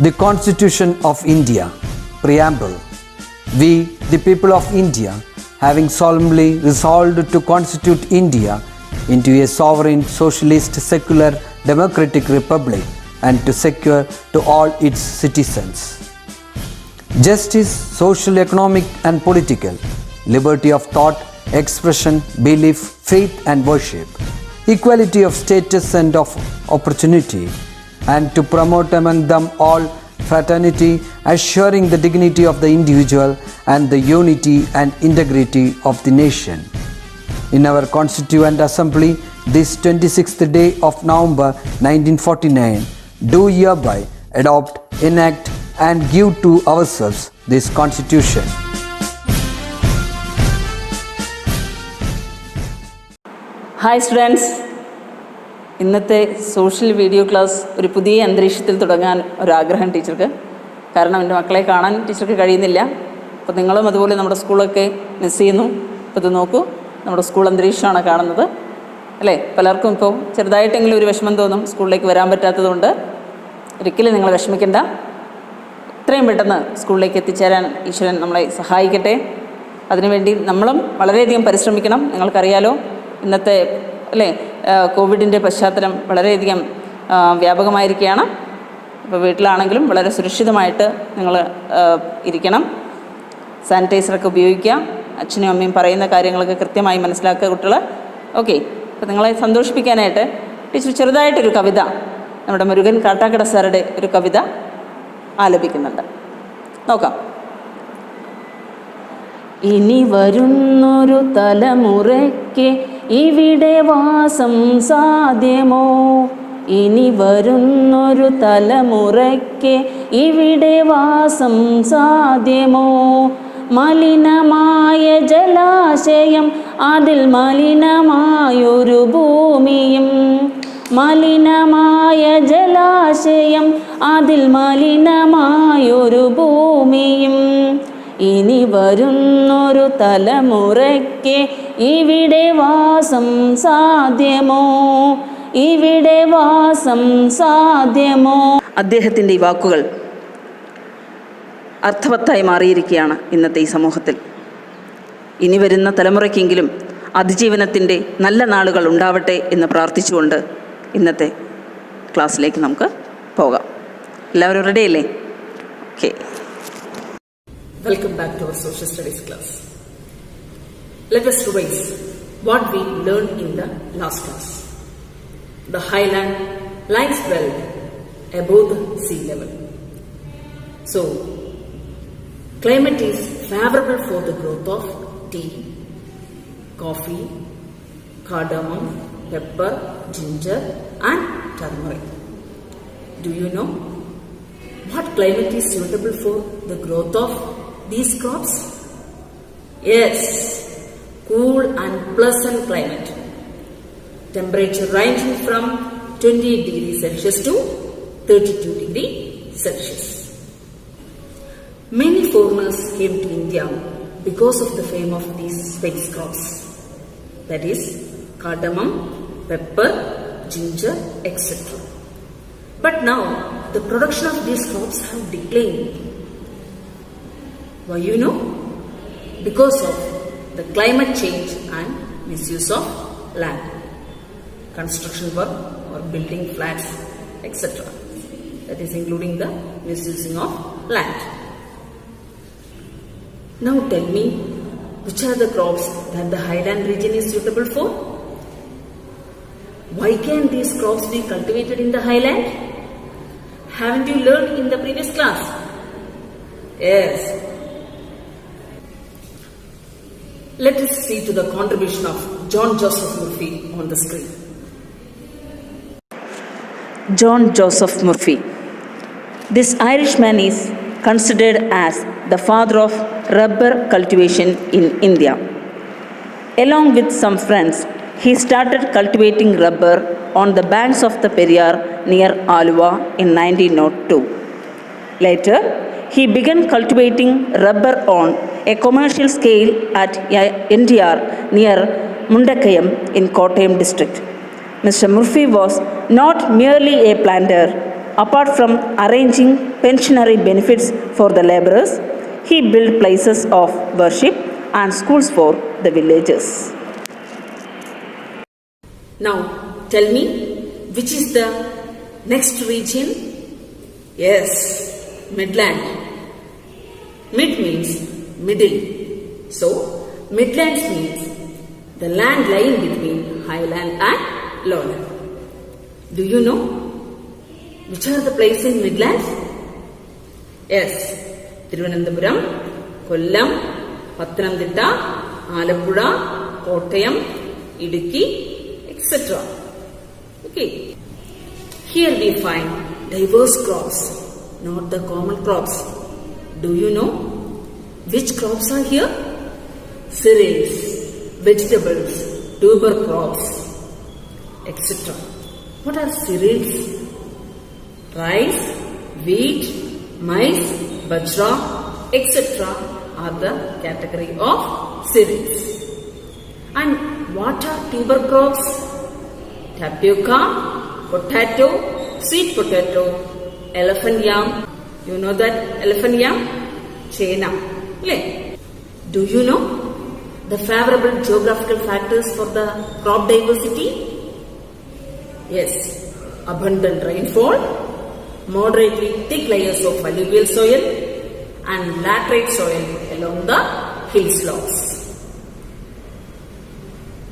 The Constitution of India, Preamble. We, the people of India, having solemnly resolved to constitute India into a sovereign, socialist, secular, democratic republic and to secure to all its citizens justice, social, economic and political, liberty of thought, expression, belief, faith and worship, equality of status and of opportunity, and to promote among them all fraternity, assuring the dignity of the individual and the unity and integrity of the nation. In our Constituent Assembly, this 26th day of November 1949, do hereby adopt, enact and give to ourselves this Constitution. Hi students, ഇന്നത്തെ social video class ഒരു പുതിയ അന്തരീക്ഷത്തിൽ തുടങ്ങാൻ ഒരാഗ്രഹം ടീച്ചർക്ക്. കാരണം എൻ്റെ മക്കളെ കാണാൻ ടീച്ചർക്ക് കഴിയുന്നില്ല. അപ്പോൾ നിങ്ങളും അതുപോലെ നമ്മുടെ സ്കൂളൊക്കെ മിസ് ചെയ്യുന്നു. അപ്പോൾ ഇത് നോക്കൂ, നമ്മുടെ സ്കൂൾ അന്തരീക്ഷമാണ് കാണുന്നത് അല്ലേ. പലർക്കും ഇപ്പോൾ ചെറുതായിട്ടെങ്കിലും ഒരു വിഷമം തോന്നും സ്കൂളിലേക്ക് വരാൻ പറ്റാത്തതുകൊണ്ട്. ഒരിക്കലും നിങ്ങൾ വിഷമിക്കേണ്ട. എത്രയും പെട്ടെന്ന് സ്കൂളിലേക്ക് എത്തിച്ചേരാൻ ഈശ്വരൻ നമ്മളെ സഹായിക്കട്ടെ. അതിനുവേണ്ടി നമ്മളും വളരെയധികം പരിശ്രമിക്കണം. നിങ്ങൾക്കറിയാലോ ഇന്നത്തെ അല്ലേ കോവിഡിൻ്റെ പശ്ചാത്തലം വളരെയധികം വ്യാപകമായിരിക്കുകയാണ്. അപ്പോൾ വീട്ടിലാണെങ്കിലും വളരെ സുരക്ഷിതമായിട്ട് നിങ്ങൾ ഇരിക്കണം. സാനിറ്റൈസറൊക്കെ ഉപയോഗിക്കുക. അച്ഛനും അമ്മയും പറയുന്ന കാര്യങ്ങളൊക്കെ കൃത്യമായി മനസ്സിലാക്കുക കുട്ടികൾ. ഓക്കെ, അപ്പോൾ നിങ്ങളെ സന്തോഷിപ്പിക്കാനായിട്ട് ടീച്ചർ ചെറുതായിട്ടൊരു കവിത നമ്മുടെ മുരുകൻ കാട്ടാക്കട സാറുടെ ഒരു കവിത ആലപിക്കുന്നുണ്ട്. നോക്കാം. ഇനി വരുന്നൊരു തലമുറയ്ക്ക് ഇവിടെ വാസം സാധ്യമോ? ഇനി വരുന്നൊരു തലമുറയ്ക്ക് ഇവിടെ വാസം സാധ്യമോ? മലിനമായ ജലാശയം, അതിൽ മലിനമായൊരു ഭൂമിയും. മലിനമായ ജലാശയം, അതിൽ മലിനമായൊരു ഭൂമിയും. ഇനി വരുന്നൊരു തലമുറയ്ക്ക് ഇവിടെ വാസം സാധ്യമോ? ഇവിടെ വാസം സാധ്യമോ? അദ്ദേഹത്തിൻ്റെ ഈ വാക്കുകൾ അർത്ഥവത്തായി മാറിയിരിക്കുകയാണ് ഇന്നത്തെ ഈ സമൂഹത്തിൽ. ഇനി വരുന്ന തലമുറയ്ക്കെങ്കിലും അതിജീവനത്തിൻ്റെ നല്ല നാളുകൾ ഉണ്ടാവട്ടെ എന്ന് പ്രാർത്ഥിച്ചുകൊണ്ട് ഇന്നത്തെ ക്ലാസ്സിലേക്ക് നമുക്ക് പോകാം. എല്ലാവരും റെഡിയല്ലേ? Okay. Welcome back to our social studies class. Let us revise what we learned in the last class. The highland lies well above the sea level. So, climate is favorable for the growth of tea, coffee, cardamom, pepper, ginger and turmeric. Do you know what climate is suitable for the growth of these crops? Yes, cool and pleasant climate. Temperature ranging from 28 degrees Celsius to 32 degrees Celsius. Many foreigners came to India because of the fame of these spice crops. That is cardamom, pepper, ginger, etc. But now the production of these crops have declined. Why you know? Because of the climate change and misuse of land, construction work or building flats, etc. That is including the misusing of land. Now tell me, which are the crops that the highland region is suitable for? Why can these crops be cultivated in the highland? Haven't you learned in the previous class? Yes. Let us see to the contribution of John Joseph Murphy on the screen. John Joseph Murphy. This Irishman is considered as the father of rubber cultivation in India. Along with some friends, he started cultivating rubber on the banks of the Periyar near Aluva in 1902. Later, he began cultivating rubber on a commercial scale at NTR near Mundakayam in Kottayam district. Mr. Murphy was not merely a planter. Apart from arranging pensionary benefits for the laborers. He built places of worship and schools for the villagers. Now, tell me, which is the next region? Yes, Midland. Mid means middle. So, Midlands means the land lying between highland and lowland. Do you know which are the places in Midlands? Yes, Thiruvananthapuram, Kollam, Pathanamthitta, Alappuzha, Kottayam, Idukki, etc. Okay. Here we find diverse crops, not the common crops. Do you know which crops are here? Cereals, vegetables, tuber crops, etc. What are cereals? Rice, wheat, maize, bajra, etc. are the category of cereals. And what are tuber crops? Tapioca, potato, sweet potato, elephant yam. You know that elephant yam? Chena. Do you know the favorable geographical factors for the crop diversity? Yes, abundant rainfall, moderately thick layers of alluvial soil and laterite soil along the hill slopes.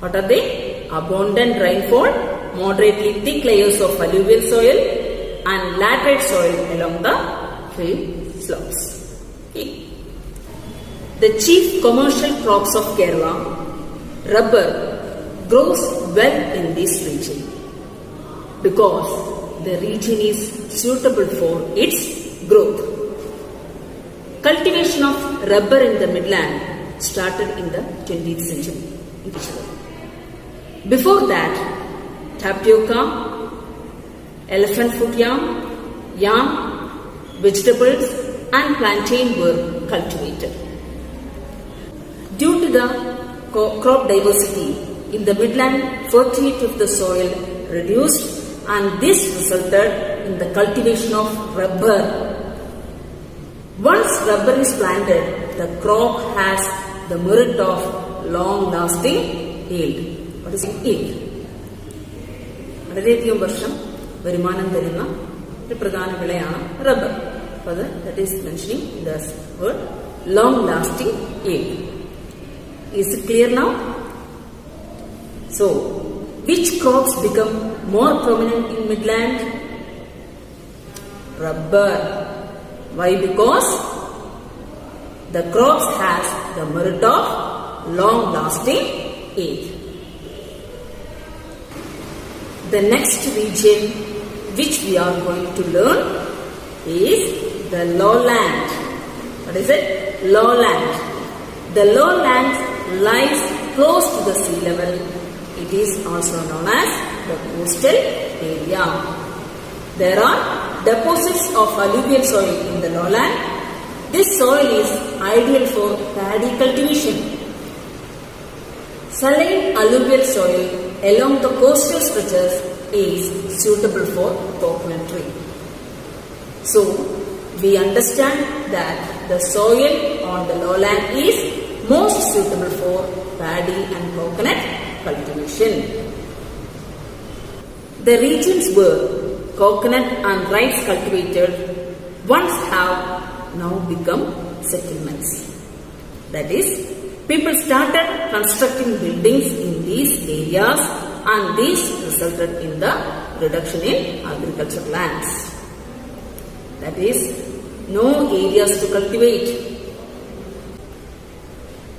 What are they? Abundant rainfall, moderately thick layers of alluvial soil and laterite soil along the hill slopes. Okay. The chief commercial crops of Kerala, rubber, grows well in this region because the region is suitable for its growth. Cultivation of rubber in the Midland started in the 20th century. Before that, tapioca, elephant foot yam, vegetables and plantain were cultivated. Due to the crop diversity in the Midland, fertility of the soil reduced and this resulted in the cultivation of rubber. Once rubber is planted, the crop has the merit of long-lasting yield. What is yield? വളരെയധികം വർഷം വരുമാനം തരുന്ന ഒരു പ്രധാന വിളയാണ് rubber. That is mentioning the word long-lasting yield. Is it clear now? So, which crops become more prominent in Midland? Rubber. Why? Because the crops has the merit of long-lasting yield. The next region which we are going to learn is the lowland. What is it? Lowland. The lowland lies close to the sea level. It is also known as the coastal area. There are deposits of alluvial soil in the lowland. This soil is ideal for paddy cultivation. Saline alluvial soil along the coastal stretches is suitable for coconut tree. So, we understand that the soil on the lowland is most suitable for paddy and coconut cultivation. The regions where coconut and rice cultivated once have now become settlements. That is, people started constructing buildings in these areas and this resulted in the reduction in agricultural lands. That is, no areas to cultivate.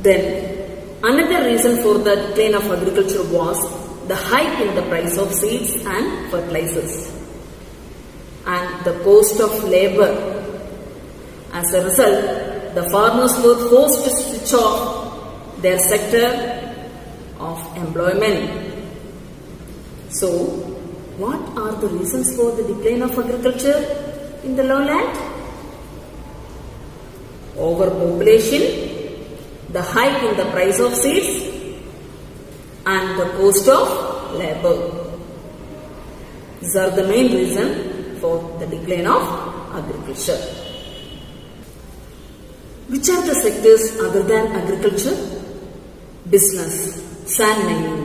Then, another reason for the decline of agriculture was the hike in the price of seeds and fertilizers and the cost of labor. As a result, the farmers were forced to switch off their sector of employment. So, what are the reasons for the decline of agriculture in the lowland? Overpopulation, the hike in the price of seeds and the cost of labor. These are the main reasons for the decline of agriculture. Which are the sectors other than agriculture? Business, sand mining,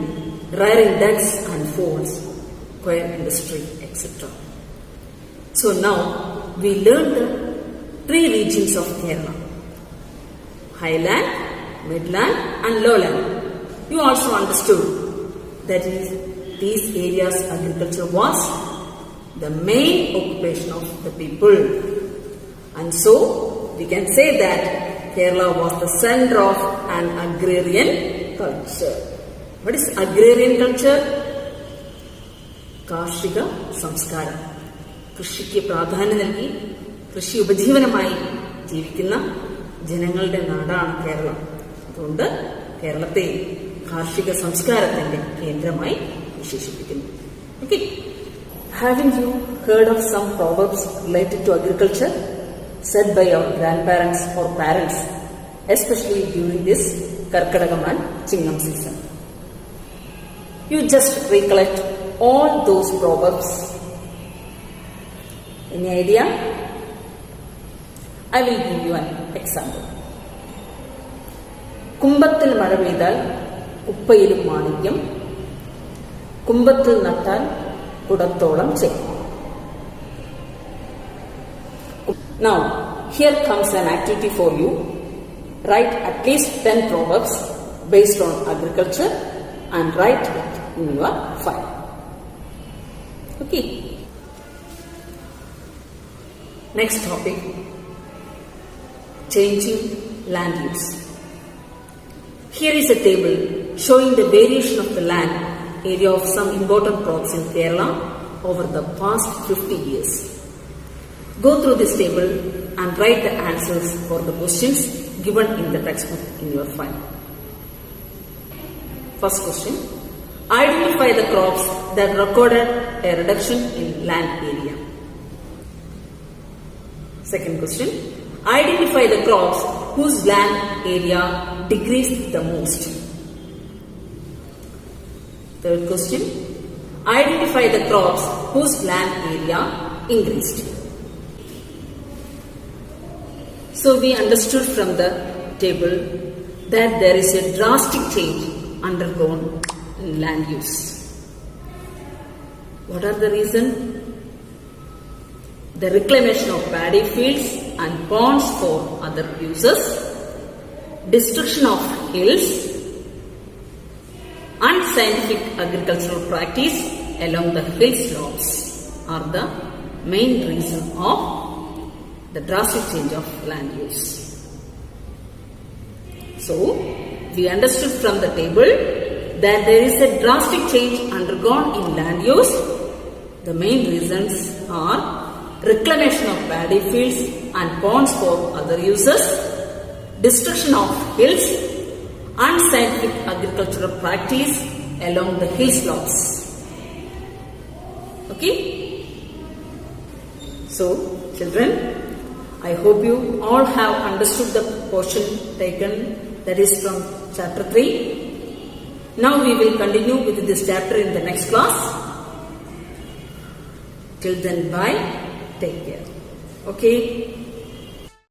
rearing ducks and fowls, coir industry, etc. So now we learned the 3 regions of Kerala: highland, midland and lowland. You also understood that these areas agriculture was the main occupation of the people, and so we can say that Kerala was the center of an agrarian culture. What is agrarian culture? കാർഷിക സംസ്കാരം. കൃഷിക്ക് പ്രാധാന്യം നൽകി കൃഷി ഉപജീവനമായി ജീവിക്കുന്ന ജനങ്ങളുടെ നാടാണ് കേരളം. അതുകൊണ്ട് കേരളത്തെ കാർഷിക സംസ്കാരത്തിന്റെ കേന്ദ്രമായി വിശേഷിപ്പിക്കുന്നു. Okay, having you heard of some proverbs related to agriculture said by our grandparents or parents, especially during this Karkadagam and Chingam season? You just recollect all those proverbs. Any idea? I will give you an example. കുംഭത്തിൽ മഴ പെയ്താൽ കുപ്പയിലും മാണിക്യം, കുംഭത്തിൽ നട്ടാൽ കുടത്തോളം ചെയ്യും. Now, here comes an activity for you. Write at least 10 proverbs based on agriculture and write it in your file. Okay. Next topic, changing land use. Here is a table showing the variation of the land area of some important crops in Kerala over the past 50 years. Go through this table and write the answers for the questions given in the textbook in your file. First question, identify the crops that recorded a reduction in land area. Second question, identify the crops whose land area decreased the most. Third question, identify the crops whose land area increased. So we understood from the table that there is a drastic change undergone in land use. What are the reasons? The reclamation of paddy fields and ponds for other uses, destruction of hills, unscientific agricultural practice along the hill slopes are the main reason of the drastic change of land use. So, we understood from the table that there is a drastic change undergone in land use. The main reasons are reclamation of paddy fields and ponds for other uses, destruction of hills, unscientific agricultural practice along the hill slopes. Okay? So, children, I hope you all have understood the portion taken, that is from chapter 3. Now we will continue with this chapter in the next class. Till then, bye. Take care. Okay.